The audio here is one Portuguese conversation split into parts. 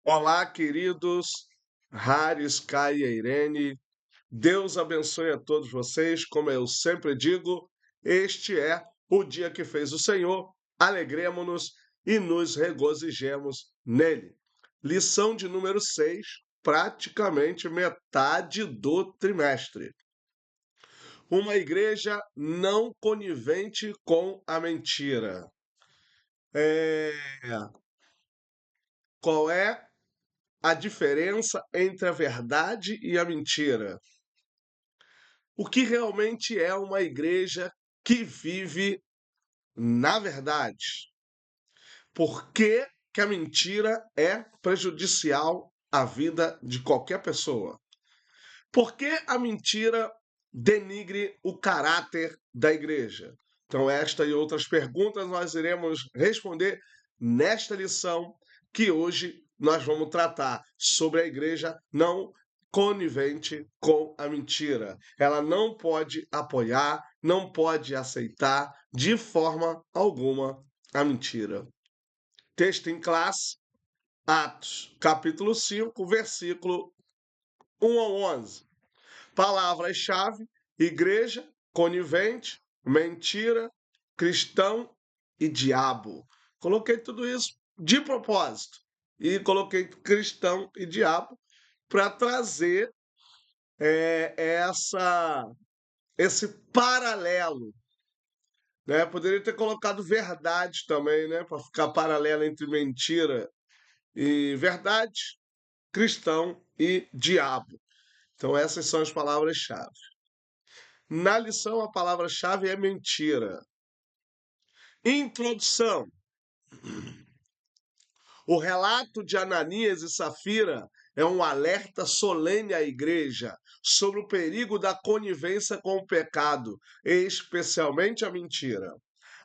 Olá, queridos Haris, Kai e Irene. Deus abençoe a todos vocês. Como eu sempre digo, este é o dia que fez o Senhor. Alegremo-nos e nos regozijemos nele. Lição de número 6, praticamente metade do trimestre. Uma igreja não conivente com a mentira. É, Qual é a diferença entre a verdade e a mentira? O que realmente é uma igreja que vive na verdade? Por que que a mentira é prejudicial à vida de qualquer pessoa? Por que a mentira denigre o caráter da igreja? Então, esta e outras perguntas nós iremos responder nesta lição que hoje nós vamos tratar sobre a igreja não conivente com a mentira. Ela não pode apoiar, não pode aceitar de forma alguma a mentira. Texto em classe, Atos, capítulo 5, versículo 1 ao 11. Palavras-chave: igreja, conivente, mentira, cristão e diabo. Coloquei tudo isso de propósito e coloquei cristão e diabo para trazer esse paralelo, né? Poderia ter colocado verdade também, né? Para ficar paralelo entre mentira e verdade, cristão e diabo. Então essas são as palavras-chave. Na lição, a palavra-chave é mentira. Introdução. O relato de Ananias e Safira é um alerta solene à igreja sobre o perigo da conivência com o pecado, especialmente a mentira.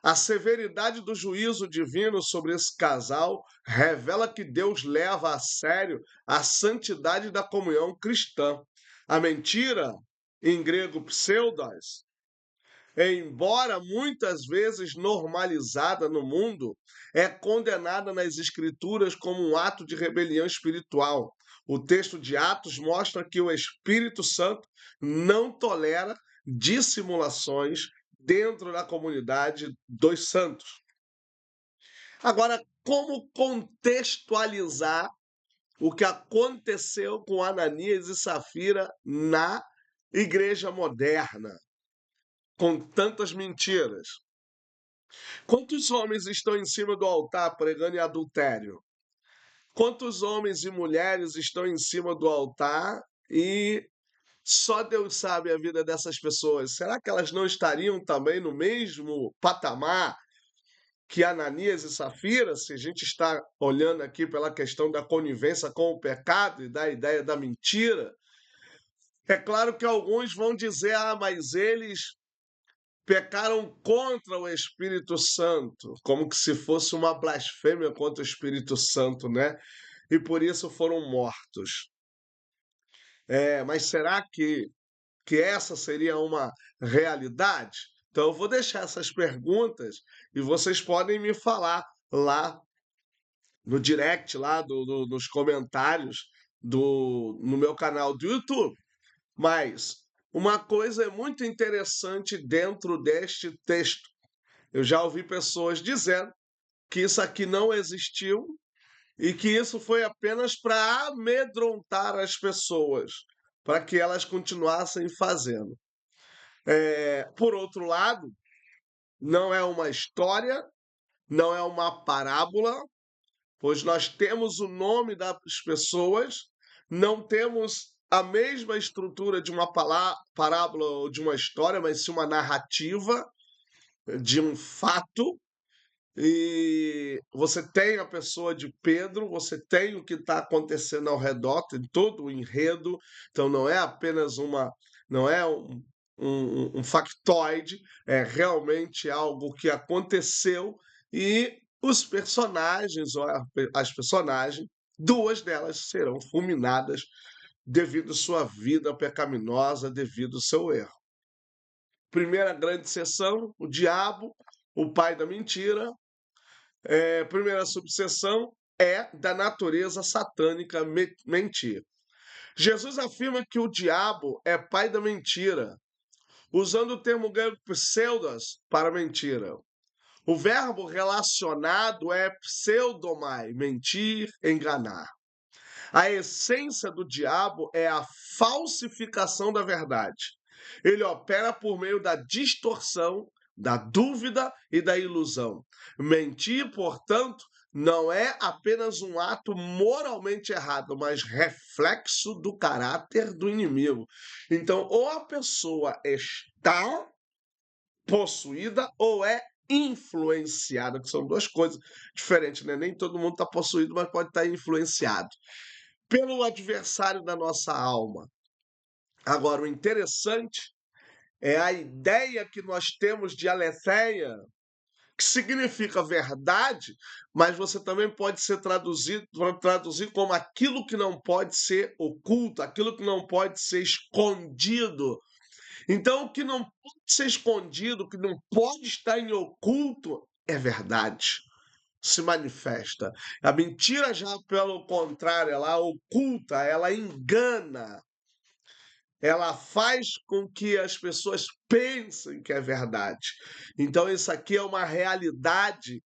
A severidade do juízo divino sobre esse casal revela que Deus leva a sério a santidade da comunhão cristã. A mentira, em grego pseudos, embora muitas vezes normalizada no mundo, é condenada nas Escrituras como um ato de rebelião espiritual. O texto de Atos mostra que o Espírito Santo não tolera dissimulações dentro da comunidade dos santos. Agora, como contextualizar o que aconteceu com Ananias e Safira na igreja moderna, com tantas mentiras? Quantos homens estão em cima do altar pregando em adultério? Quantos homens e mulheres estão em cima do altar e só Deus sabe a vida dessas pessoas? Será que elas não estariam também no mesmo patamar que Ananias e Safira, se a gente está olhando aqui pela questão da conivência com o pecado e da ideia da mentira? É claro que alguns vão dizer, mas eles pecaram contra o Espírito Santo, como que se fosse uma blasfêmia contra o Espírito Santo, né? E por isso foram mortos. Mas será que essa seria uma realidade? Então eu vou deixar essas perguntas e vocês podem me falar lá no direct, lá nos comentários no meu canal do YouTube. Mas uma coisa é muito interessante dentro deste texto. Eu já ouvi pessoas dizendo que isso aqui não existiu e que isso foi apenas para amedrontar as pessoas, para que elas continuassem fazendo. Por outro lado, não é uma história, não é uma parábola, pois nós temos o nome das pessoas, não temos a mesma estrutura de uma parábola ou de uma história, mas sim uma narrativa de um fato. E você tem a pessoa de Pedro, você tem o que está acontecendo ao redor, tem todo o enredo, então não é apenas não é um factoide, é realmente algo que aconteceu e os personagens, ou as personagens, duas delas serão fulminadas devido à sua vida pecaminosa, devido ao seu erro. Primeira grande sessão, o diabo, o pai da mentira. Primeira subseção, é da natureza satânica mentir. Jesus afirma que o diabo é pai da mentira, usando o termo grego pseudos para mentira. O verbo relacionado é pseudomai, mentir, enganar. A essência do diabo é a falsificação da verdade. Ele opera por meio da distorção, da dúvida e da ilusão. Mentir, portanto, não é apenas um ato moralmente errado, mas reflexo do caráter do inimigo. Então, ou a pessoa está possuída ou é influenciada, que são duas coisas diferentes, né? Nem todo mundo está possuído, mas pode estar influenciado pelo adversário da nossa alma. Agora, o interessante é a ideia que nós temos de aletheia, que significa verdade, mas você também pode ser traduzir como aquilo que não pode ser oculto, aquilo que não pode ser escondido. Então, o que não pode ser escondido, o que não pode estar em oculto, é verdade. Se manifesta. A mentira, já pelo contrário, ela oculta, ela engana, ela faz com que as pessoas pensem que é verdade. Então, isso aqui é uma realidade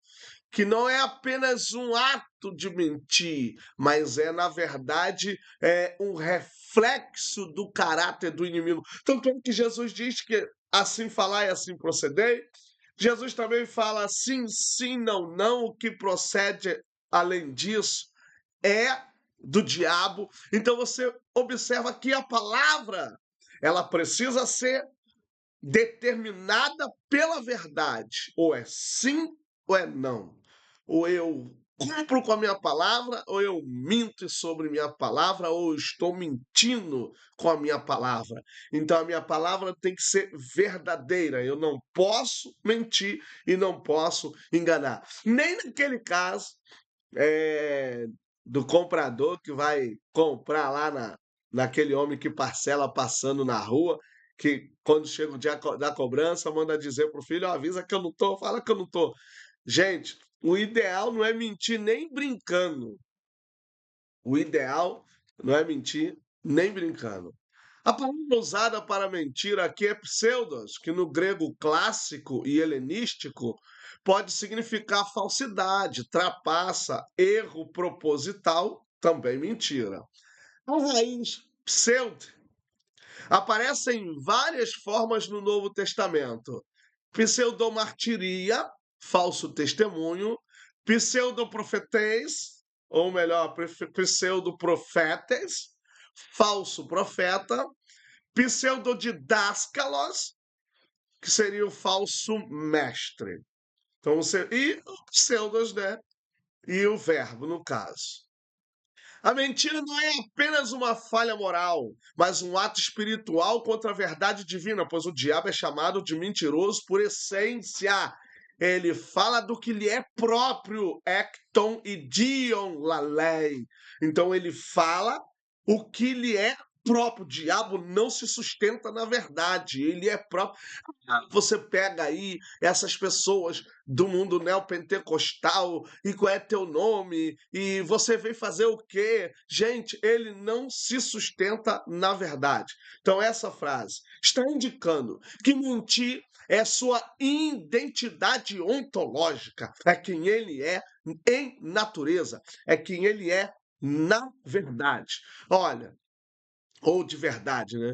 que não é apenas um ato de mentir, mas é, na verdade, um reflexo do caráter do inimigo. Tanto é que Jesus diz que assim falar e assim proceder. Jesus também fala sim, sim, não, não. O que procede além disso é do diabo. Então você observa que a palavra ela precisa ser determinada pela verdade. Ou é sim ou é não. Ou eu cumpro com a minha palavra, ou eu minto sobre minha palavra, ou eu estou mentindo com a minha palavra. Então a minha palavra tem que ser verdadeira. Eu não posso mentir e não posso enganar. Nem naquele caso é, do comprador que vai comprar lá naquele homem que parcela passando na rua, que quando chega o dia da cobrança, manda dizer para o filho, "Ó, avisa que eu não tô, fala que eu não tô." Gente, o ideal não é mentir nem brincando. O ideal não é mentir nem brincando. A palavra usada para mentir aqui é pseudos, que no grego clássico e helenístico pode significar falsidade, trapaça, erro proposital, também mentira. A raiz pseudo aparece em várias formas no Novo Testamento. Pseudomartiria, falso testemunho, pseudoprofetes, ou melhor, pseudoprofetes, falso profeta, pseudodidáscalos, que seria o falso mestre. Então, e o pseudos, né? E o verbo, no caso. A mentira não é apenas uma falha moral, mas um ato espiritual contra a verdade divina, pois o diabo é chamado de mentiroso por essência. Ele fala do que lhe é próprio, ecton e dion la lei. Então ele fala o que lhe é próprio. O diabo não se sustenta na verdade, ele é próprio. Você pega aí essas pessoas do mundo neopentecostal e qual é teu nome? E você vem fazer o quê? Gente, ele não se sustenta na verdade. Então, essa frase está indicando que mentir é sua identidade ontológica, é quem ele é em natureza, é quem ele é na verdade. Olha, ou de verdade, né?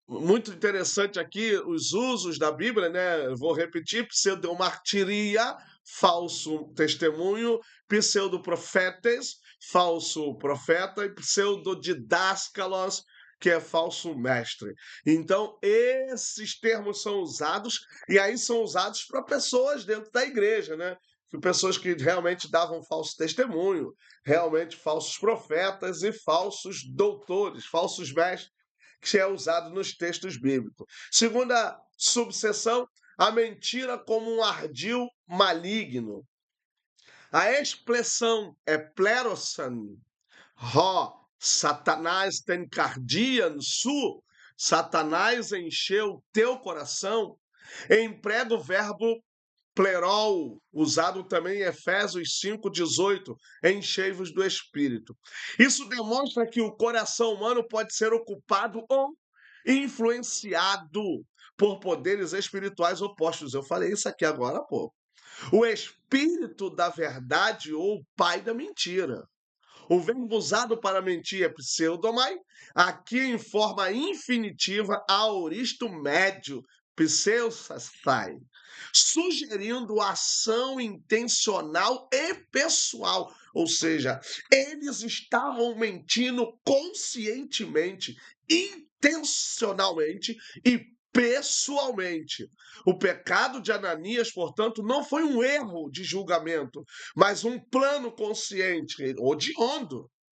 Muito interessante aqui os usos da Bíblia, né? Eu vou repetir: pseudomartiria, falso testemunho, pseudoprofetes, falso profeta, e pseudodidáscalos, que é falso mestre. Então, esses termos são usados, e aí são usados para pessoas dentro da igreja, né? Pessoas que realmente davam falso testemunho, realmente falsos profetas e falsos doutores, falsos mestres que é usado nos textos bíblicos. Segunda subseção, a mentira como um ardil maligno. A expressão é plerosan, Satanás tem cardian su, Satanás encheu teu coração, emprega o verbo plerol, usado também em Efésios 5,18, enchei-vos do Espírito. Isso demonstra que o coração humano pode ser ocupado ou influenciado por poderes espirituais opostos. Eu falei isso aqui agora há pouco. O espírito da verdade ou o pai da mentira. O verbo usado para mentir é pseudomai, aqui em forma infinitiva, aoristo médio, pseusastai, sugerindo ação intencional e pessoal, ou seja, eles estavam mentindo conscientemente, intencionalmente e pessoalmente. O pecado de Ananias, portanto, não foi um erro de julgamento, mas um plano consciente,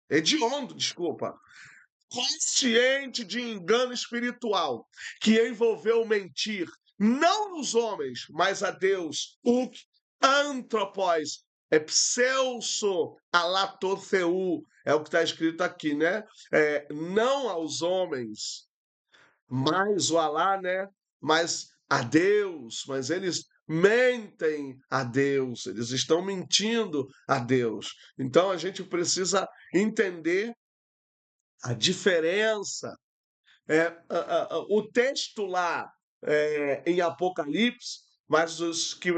hediondo, desculpa, consciente de engano espiritual, que envolveu mentir, não aos homens, mas a Deus, o antropós, é pseuso alatotheu, é o que está escrito aqui, né? Não aos homens, mas o Alá, né? Mas a Deus, mas eles mentem a Deus, eles estão mentindo a Deus. Então a gente precisa entender a diferença. O texto lá em Apocalipse, mas os que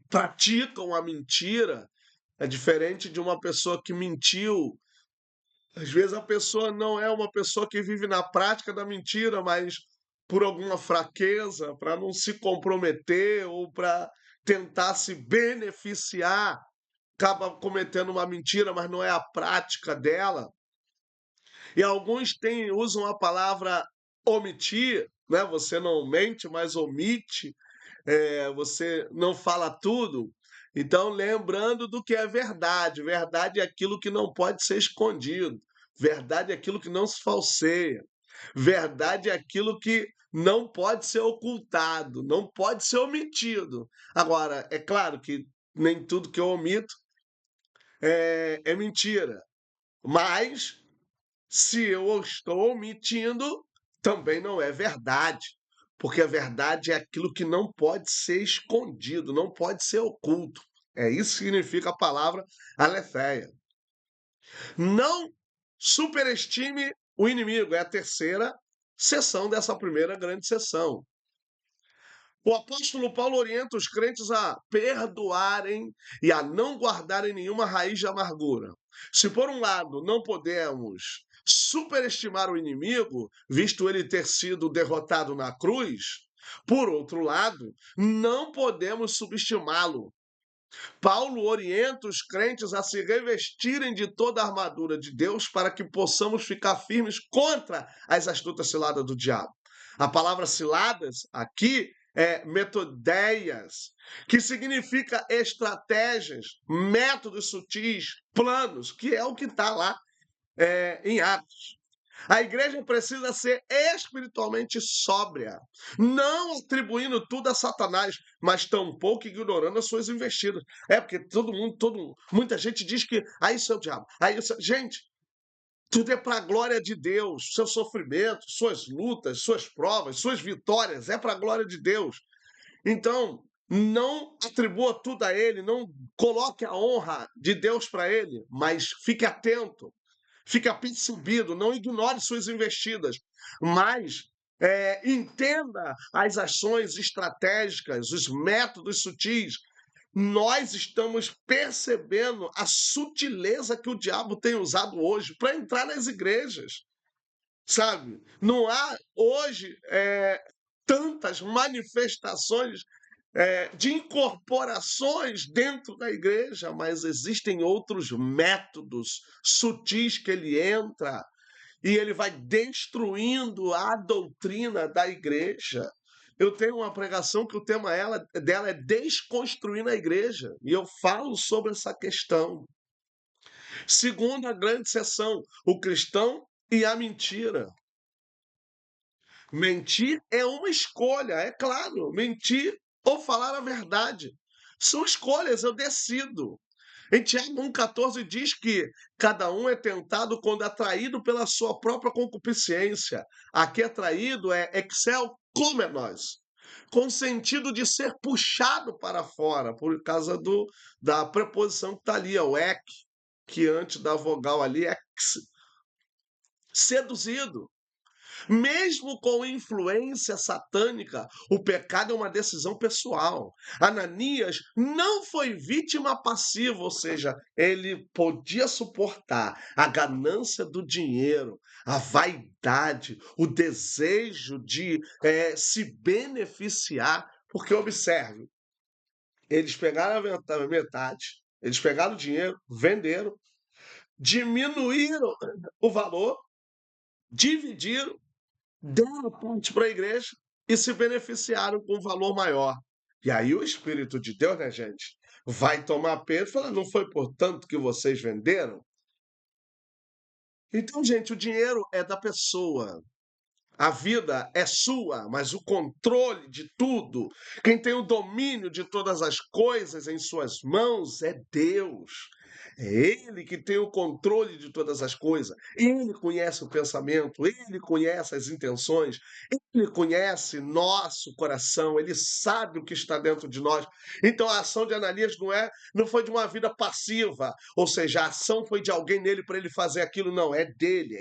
praticam a mentira é diferente de uma pessoa que mentiu. Às vezes a pessoa não é uma pessoa que vive na prática da mentira, mas por alguma fraqueza, para não se comprometer ou para tentar se beneficiar, acaba cometendo uma mentira, mas não é a prática dela. E alguns usam a palavra omitir, né? Você não mente, mas omite, você não fala tudo. Então, lembrando do que é verdade. Verdade é aquilo que não pode ser escondido. Verdade é aquilo que não se falseia. Verdade é aquilo que não pode ser ocultado, não pode ser omitido. Agora, é claro que nem tudo que eu omito é mentira, mas se eu estou omitindo, também não é verdade, porque a verdade é aquilo que não pode ser escondido, não pode ser oculto. É isso que significa a palavra aletheia. Não superestime o inimigo, é a terceira sessão dessa primeira grande sessão. O apóstolo Paulo orienta os crentes a perdoarem e a não guardarem nenhuma raiz de amargura. Se, por um lado, não podemos superestimar o inimigo, visto ele ter sido derrotado na cruz, por outro lado, não podemos subestimá-lo. Paulo orienta os crentes a se revestirem de toda a armadura de Deus para que possamos ficar firmes contra as astutas ciladas do diabo. A palavra ciladas aqui é metodeias, que significa estratégias, métodos sutis, planos, que é o que está lá em Atos. A igreja precisa ser espiritualmente sóbria, não atribuindo tudo a Satanás, mas tampouco ignorando as suas investidas. Porque muita gente diz que isso é o diabo. Gente, tudo é para a glória de Deus. Seu sofrimento, suas lutas, suas provas, suas vitórias, é para a glória de Deus. Então, não atribua tudo a ele, não coloque a honra de Deus para ele, mas fique atento. Fique apercebido, não ignore suas investidas, mas entenda as ações estratégicas, os métodos sutis. Nós estamos percebendo a sutileza que o diabo tem usado hoje para entrar nas igrejas, sabe? Não há hoje tantas manifestações de incorporações dentro da igreja, mas existem outros métodos sutis que ele entra e ele vai destruindo a doutrina da igreja. Eu tenho uma pregação que o tema dela é desconstruindo a igreja, e eu falo sobre essa questão. Segunda grande sessão, o cristão e a mentira. Mentir é uma escolha, é claro. Mentir ou falar a verdade. São escolhas, eu decido. Em Tiago 1,14 diz que cada um é tentado quando atraído pela sua própria concupiscência. Aqui atraído é Excel como é nós. com sentido de ser puxado para fora, por causa da preposição que está ali, o ek, que antes da vogal ali é x, seduzido. Mesmo com influência satânica, o pecado é uma decisão pessoal. Ananias não foi vítima passiva, ou seja, ele podia suportar a ganância do dinheiro, a vaidade, o desejo de se beneficiar, porque observe, eles pegaram a metade, eles pegaram o dinheiro, venderam, diminuíram o valor, dividiram, deram parte para a igreja e se beneficiaram com um valor maior. E aí o Espírito de Deus, né, gente, vai tomar peso e falar, não foi por tanto que vocês venderam? Então, gente, o dinheiro é da pessoa. A vida é sua, mas o controle de tudo, quem tem o domínio de todas as coisas em suas mãos é Deus. É Ele que tem o controle de todas as coisas. Ele conhece o pensamento, ele conhece as intenções, ele conhece nosso coração, ele sabe o que está dentro de nós. Então a ação de Ananias não foi de uma vida passiva, ou seja, a ação foi de alguém nele para ele fazer aquilo, não, é dele,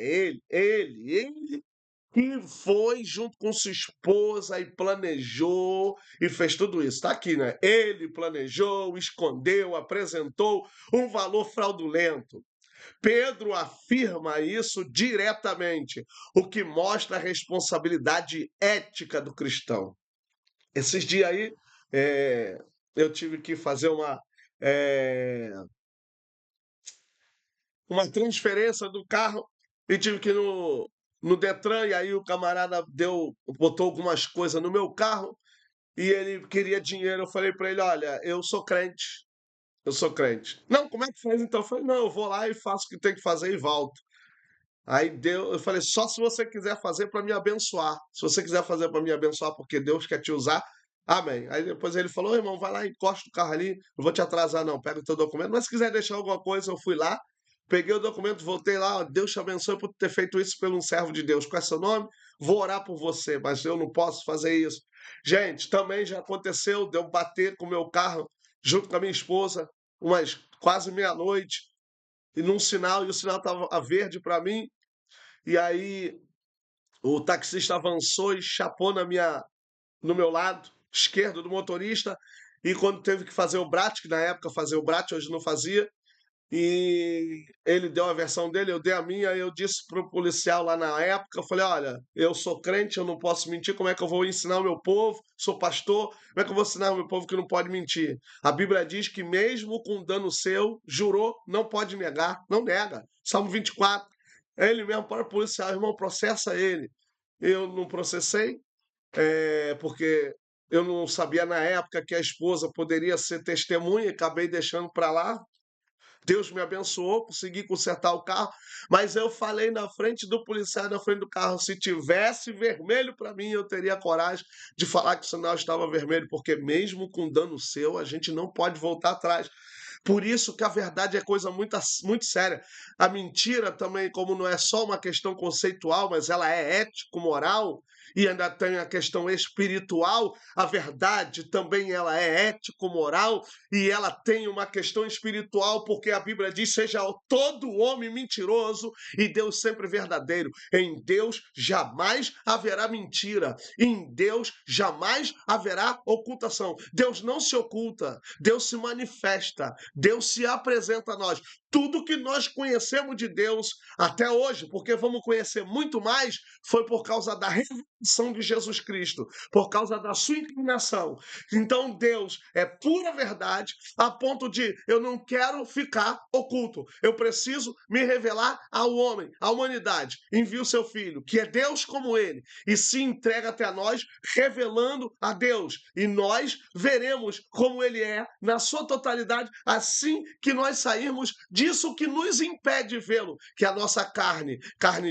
é ele que foi junto com sua esposa e planejou e fez tudo isso. Está aqui, né? Ele planejou, escondeu, apresentou um valor fraudulento. Pedro afirma isso diretamente, o que mostra a responsabilidade ética do cristão. Esses dias aí, eu tive que fazer uma transferência do carro e tive que ir no Detran, e aí o camarada botou algumas coisas no meu carro e ele queria dinheiro. Eu falei para ele: olha, eu sou crente. Eu sou crente. Não, como é que faz então? Eu falei: não, eu vou lá e faço o que tem que fazer e volto. Aí eu falei: só se você quiser fazer para me abençoar. Se você quiser fazer para me abençoar porque Deus quer te usar, amém. Aí depois ele falou: irmão, vai lá, encosta o carro ali, não vou te atrasar não, pega o teu documento. Mas se quiser deixar alguma coisa, eu fui lá, peguei o documento, voltei lá, ó, Deus te abençoe por ter feito isso pelo um servo de Deus. Qual é seu nome? Vou orar por você, mas eu não posso fazer isso. Gente, também já aconteceu de eu bater com o meu carro junto com a minha esposa, umas quase meia-noite, e num sinal, e o sinal estava verde para mim, e aí o taxista avançou e chapou no meu lado esquerdo do motorista. E quando teve que fazer o Brat, que na época fazia o Brat, hoje não fazia, e ele deu a versão dele, eu dei a minha, e eu disse pro policial lá na época, eu falei: olha, eu sou crente, eu não posso mentir, como é que eu vou ensinar o meu povo? Sou pastor, como é que eu vou ensinar o meu povo que não pode mentir? A Bíblia diz que mesmo com dano seu, jurou, não pode negar, não nega. Salmo 24. É ele mesmo para o policial, irmão, processa ele. Eu não processei, porque eu não sabia na época que a esposa poderia ser testemunha, acabei deixando para lá. Deus me abençoou, consegui consertar o carro, mas eu falei na frente do policial, na frente do carro, se tivesse vermelho para mim, eu teria coragem de falar que o sinal estava vermelho, porque mesmo com dano seu, a gente não pode voltar atrás. Por isso que a verdade é coisa muito, muito séria. A mentira também, como não é só uma questão conceitual, mas ela é ético-moral, e ainda tem a questão espiritual, a verdade também ela é ético-moral, e ela tem uma questão espiritual, porque a Bíblia diz: seja todo homem mentiroso e Deus sempre verdadeiro. Em Deus jamais haverá mentira, em Deus jamais haverá ocultação. Deus não se oculta, Deus se manifesta, Deus se apresenta a nós. Tudo que nós conhecemos de Deus até hoje, porque vamos conhecer muito mais, foi por causa da revelação de Jesus Cristo, por causa da sua encarnação. Então Deus é pura verdade, a ponto de eu não quero ficar oculto. Eu preciso me revelar ao homem, à humanidade. Envia o seu filho, que é Deus como ele, e se entrega até nós, revelando a Deus. E nós veremos como ele é na sua totalidade, assim que nós sairmos disso que nos impede de vê-lo, que é a nossa carne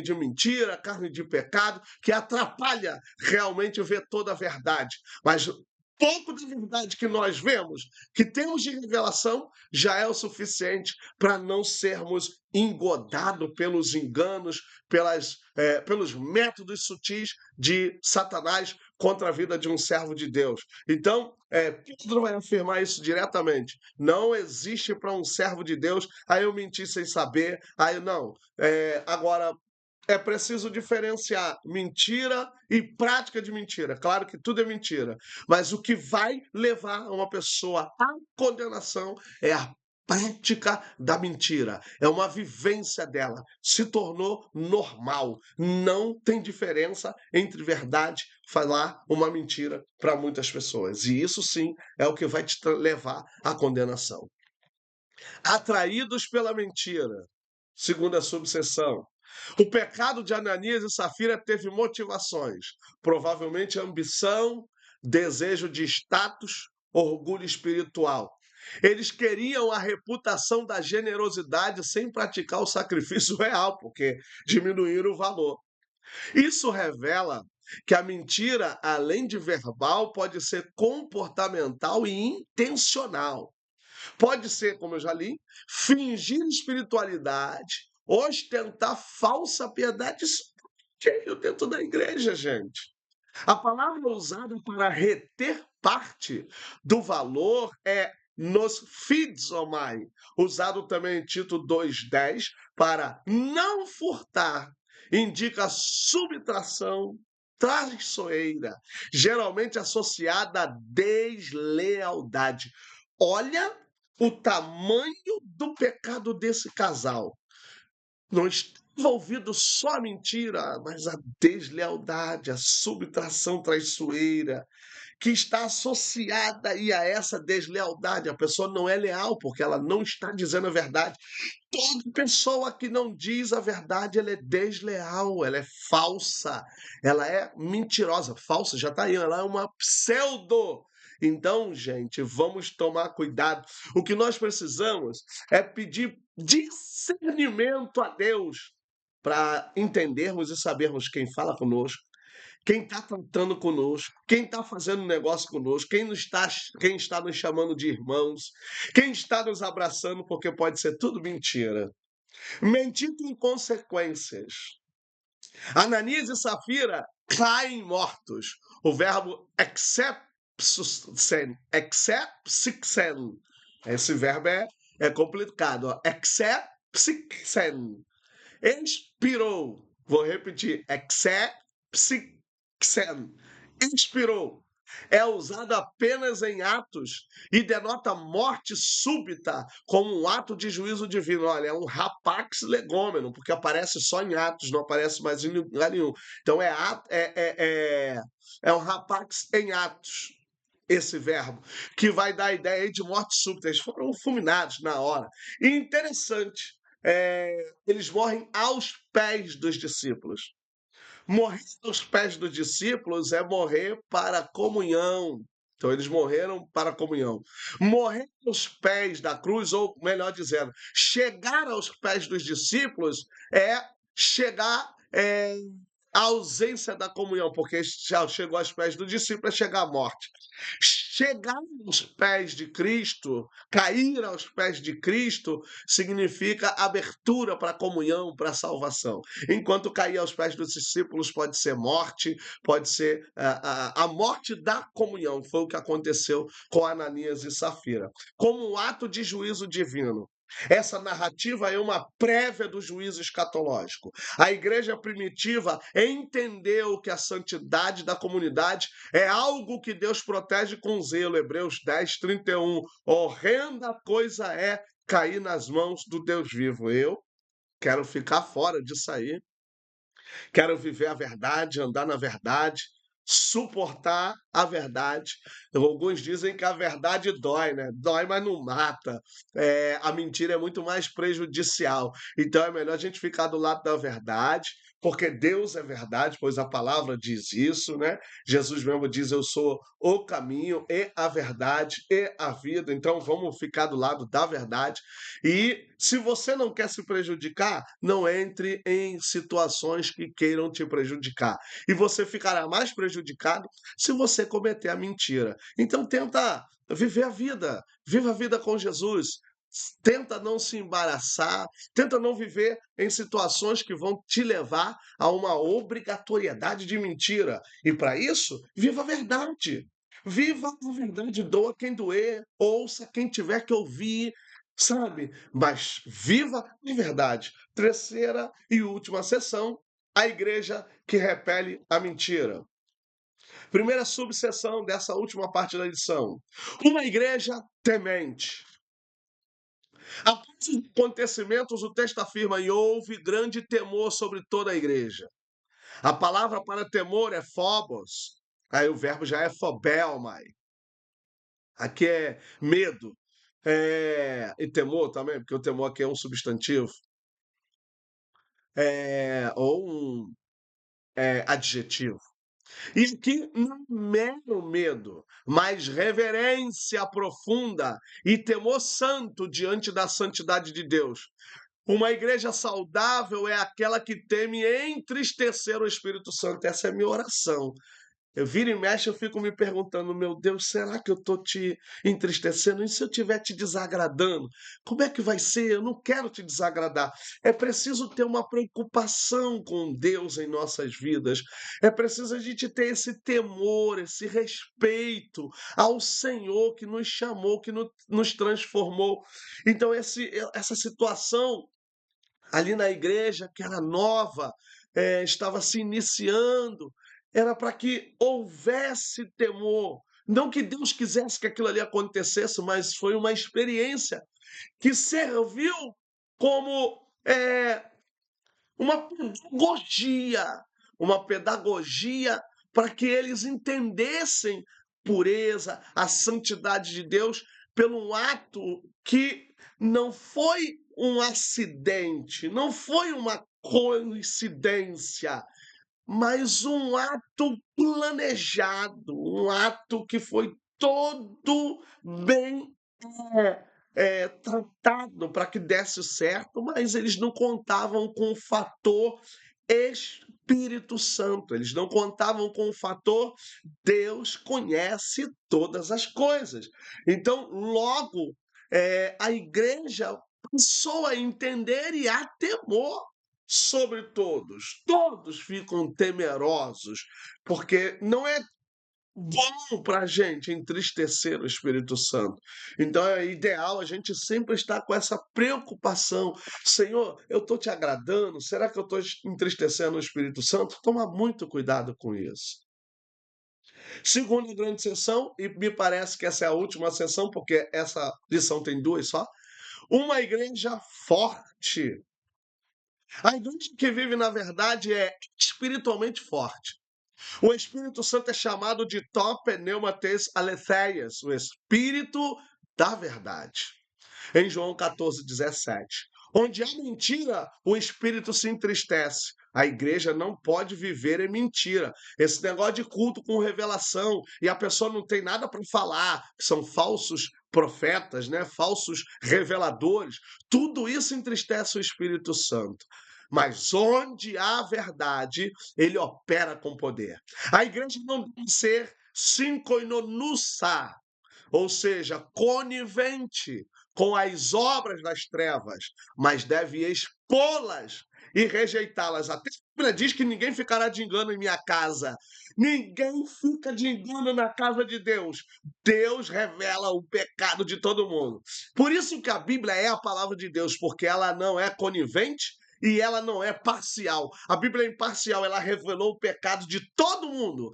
de mentira, carne de pecado, que atrapalha realmente ver toda a verdade. Mas pouco da verdade que nós vemos, que temos de revelação, já é o suficiente para não sermos engodados pelos enganos, pelos métodos sutis de Satanás, contra a vida de um servo de Deus. Então, Pedro vai afirmar isso diretamente. Não existe para um servo de Deus, aí eu menti sem saber, aí não. Agora, é preciso diferenciar mentira e prática de mentira. Claro que tudo é mentira, mas o que vai levar uma pessoa à condenação é a prática da mentira, é uma vivência dela, se tornou normal. Não tem diferença entre verdade e falar uma mentira para muitas pessoas. E isso sim é o que vai te levar à condenação. Atraídos pela mentira, segunda subseção. O pecado de Ananias e Safira teve motivações, provavelmente ambição, desejo de status, orgulho espiritual. Eles queriam a reputação da generosidade sem praticar o sacrifício real, porque diminuíram o valor. Isso revela que a mentira, além de verbal, pode ser comportamental e intencional. Pode ser, como eu já li, fingir espiritualidade, ostentar falsa piedade. Isso cheio dentro da igreja, gente. A palavra usada para reter parte do valor é nos fidzomai, usado também em Tito 2,10, para não furtar, indica subtração traiçoeira, geralmente associada à deslealdade. Olha o tamanho do pecado desse casal. Não está envolvido só a mentira, mas a deslealdade, a subtração traiçoeira, que está associada aí a essa deslealdade. A pessoa não é leal porque ela não está dizendo a verdade. Toda pessoa que não diz a verdade, ela é desleal, ela é falsa, ela é mentirosa. Falsa, já está aí, ela é uma pseudo. Então, gente, vamos tomar cuidado. O que nós precisamos é pedir discernimento a Deus para entendermos e sabermos quem fala conosco, quem está tratando conosco, quem está fazendo negócio conosco, quem está nos chamando de irmãos, quem está nos abraçando, porque pode ser tudo mentira. Mentir tem consequências. Ananias e Safira caem mortos. O verbo excepsen, esse verbo é complicado. Excepsen, expirou. Vou repetir. Excepsen, expirou. É usado apenas em Atos e denota morte súbita como um ato de juízo divino. Olha, é um rapax legômeno, porque aparece só em Atos, não aparece mais em lugar nenhum. Então é um rapax em Atos, esse verbo, que vai dar a ideia de morte súbita. Eles foram fulminados na hora. E interessante, eles morrem aos pés dos discípulos. Morrer aos pés dos discípulos é morrer para a comunhão. Então, eles morreram para a comunhão. Morrer aos pés da cruz, ou melhor dizendo, chegar aos pés dos discípulos é chegar à ausência da comunhão, porque já chegou aos pés do discípulo é chegar à morte. Chegar aos pés de Cristo, cair aos pés de Cristo, significa abertura para a comunhão, para a salvação. Enquanto cair aos pés dos discípulos pode ser morte, pode ser a morte da comunhão. Foi o que aconteceu com Ananias e Safira. Como um ato de juízo divino. Essa narrativa é uma prévia do juízo escatológico. A igreja primitiva entendeu que a santidade da comunidade é algo que Deus protege com zelo. Hebreus 10, 31. Horrenda coisa é cair nas mãos do Deus vivo. Eu quero ficar fora disso aí. Quero viver a verdade, andar na verdade, suportar a verdade. Alguns dizem que a verdade dói, né? Dói, mas não mata. A mentira é muito mais prejudicial. Então é melhor a gente ficar do lado da verdade, porque Deus é verdade, pois a palavra diz isso, né? Jesus mesmo diz: Eu sou o caminho e a verdade e a vida. Então vamos ficar do lado da verdade. E se você não quer se prejudicar, não entre em situações que queiram te prejudicar. E você ficará mais prejudicado se você cometer a mentira. Então tenta viver a vida, viva a vida com Jesus. Tenta não se embaraçar, tenta não viver em situações que vão te levar a uma obrigatoriedade de mentira. E para isso, viva a verdade. Viva a verdade, doa quem doer, ouça quem tiver que ouvir, sabe? Mas viva a verdade. Terceira e última sessão, a igreja que repele a mentira. Primeira subseção dessa última parte da lição. Uma igreja temente. Após os acontecimentos, o texto afirma: e houve grande temor sobre toda a igreja. A palavra para temor é phobos. Aí o verbo já é phobelmai. Aqui é medo. E temor também, porque o temor aqui é um substantivo. Ou um adjetivo. E aqui não é mero medo, mas reverência profunda e temor santo diante da santidade de Deus. Uma igreja saudável é aquela que teme entristecer o Espírito Santo. Essa é a minha oração. Eu viro e mexo, eu fico me perguntando, meu Deus, será que eu estou te entristecendo? E se eu estiver te desagradando? Como é que vai ser? Eu não quero te desagradar. É preciso ter uma preocupação com Deus em nossas vidas. É preciso a gente ter esse temor, esse respeito ao Senhor que nos chamou, que nos transformou. Então, essa situação ali na igreja, que era nova, estava se iniciando, era para que houvesse temor. Não que Deus quisesse que aquilo ali acontecesse, mas foi uma experiência que serviu como uma pedagogia para que eles entendessem pureza, a santidade de Deus, pelo um ato que não foi um acidente, não foi uma coincidência, mas um ato planejado, um ato que foi todo bem tratado para que desse certo, mas eles não contavam com o fator Espírito Santo, eles não contavam com o fator Deus conhece todas as coisas. Então, logo, a igreja passou a entender e a temor sobre todos. Todos ficam temerosos, porque não é bom para a gente entristecer o Espírito Santo. Então é ideal a gente sempre estar com essa preocupação. Senhor, eu estou te agradando? Será que eu estou entristecendo o Espírito Santo? Toma muito cuidado com isso. Segunda grande sessão, e me parece que essa é a última sessão, porque essa lição tem duas só. Uma igreja forte. A igreja que vive na verdade é espiritualmente forte. O Espírito Santo é chamado de Topneumates Aletheias, o Espírito da verdade. Em João 14:17. Onde há mentira, o Espírito se entristece. A igreja não pode viver em mentira. Esse negócio de culto com revelação e a pessoa não tem nada para falar, que são falsos profetas, né? Falsos reveladores. Tudo isso entristece o Espírito Santo. Mas onde há verdade, ele opera com poder. A igreja não deve ser sinkoinonussa, ou seja, conivente com as obras das trevas, mas deve expô-las e rejeitá-las. Até a Bíblia diz que ninguém ficará de engano em minha casa. Ninguém fica de engano na casa de Deus. Deus revela o pecado de todo mundo. Por isso que a Bíblia é a palavra de Deus, porque ela não é conivente e ela não é parcial. A Bíblia é imparcial, ela revelou o pecado de todo mundo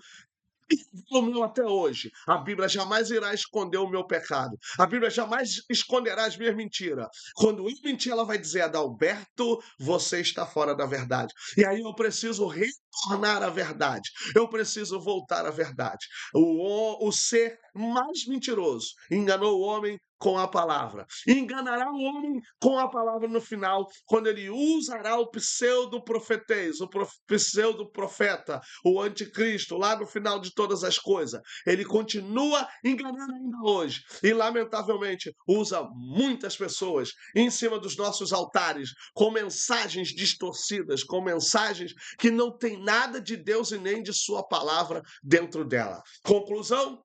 o meu até hoje. A Bíblia jamais irá esconder o meu pecado. A Bíblia jamais esconderá as minhas mentiras. Quando eu mentir, ela vai dizer: Adalberto, você está fora da verdade. E aí eu preciso retornar à verdade. Eu preciso voltar à verdade. O ser mais mentiroso enganou o homem com a palavra. Enganará o homem com a palavra no final, quando ele usará o pseudo-profetês, o pseudo-profeta, o anticristo, lá no final de todas as coisas. Ele continua enganando ainda hoje. E, lamentavelmente, usa muitas pessoas em cima dos nossos altares, com mensagens distorcidas, com mensagens que não têm nada de Deus e nem de sua palavra dentro dela. Conclusão?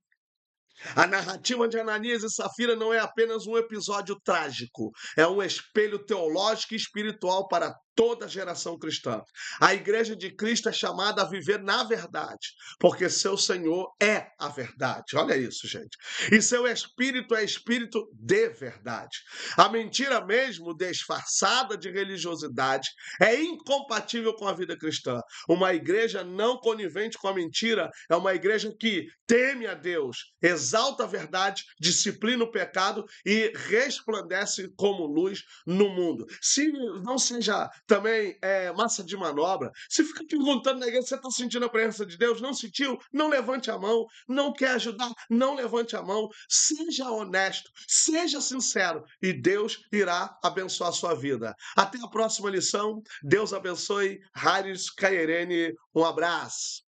A narrativa de Ananias e Safira não é apenas um episódio trágico, é um espelho teológico e espiritual para toda a geração cristã. A igreja de Cristo é chamada a viver na verdade, porque seu Senhor é a verdade. Olha isso, gente. E seu espírito é espírito de verdade. A mentira mesmo, disfarçada de religiosidade, é incompatível com a vida cristã. Uma igreja não conivente com a mentira é uma igreja que teme a Deus, exalta a verdade, disciplina o pecado e resplandece como luz no mundo. Se não seja também massa de manobra, se fica perguntando na igreja, você está sentindo a presença de Deus? Não sentiu? Não levante a mão. Não quer ajudar? Não levante a mão. Seja honesto, seja sincero e Deus irá abençoar a sua vida. Até a próxima lição. Deus abençoe. Haris Kairene, um abraço.